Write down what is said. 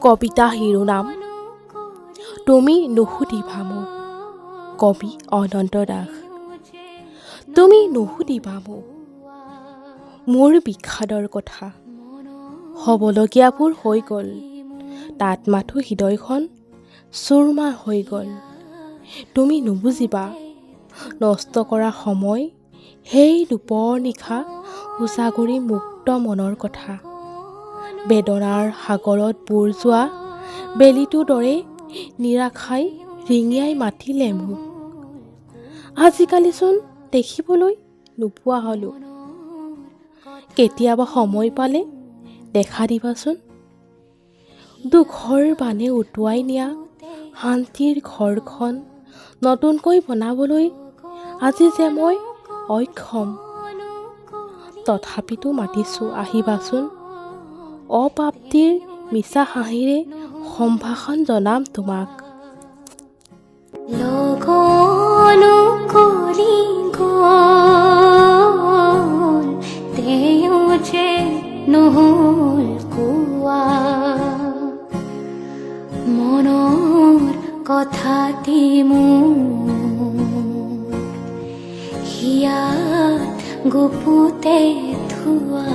কবিতা শিৰোনাম তুমি নুসুধিবা মোক। কবি অনন্ত দাস। তুমি নুসুধিবা মোক মোৰ বিষাদৰ কথা, হ'বলগীয়াবোৰ হৈ গ'ল, তাত মাথো হৃদয়খন চুৰমাৰ হৈ গ'ল। তুমি নুবুজিবা নষ্ট কৰা সময়, সেই দুপৰ নিশা উজাগৰি মুক্ত মনৰ কথা। বেদনাৰ সাগৰত বুৰ যোৱা বেলিটো দৰে নিৰাশাই ৰিঙিয়াই মাতিলে মোক। আজিকালিচোন দেখিবলৈ নোপোৱা হ'লোঁ। কেতিয়াবা সময় পালে দেখা দিবাচোন। দুখৰ বানে উটুৱাই নিয়া শান্তিৰ ঘৰখন নতুনকৈ বনাবলৈ আজি যে মই অক্ষম। তথাপিতো মাতিছোঁ আহিবাচোন। অপ্ৰাপ্তিৰ মিছা হাঁহিৰে সম্ভাষণ জনাম তোমাক। লগনো কৰি গ'ল, তেওঁ যে নহ'ল কোৱা, মনৰ কথাটি মোৰ হিয়াত গুপুতে থোৱা।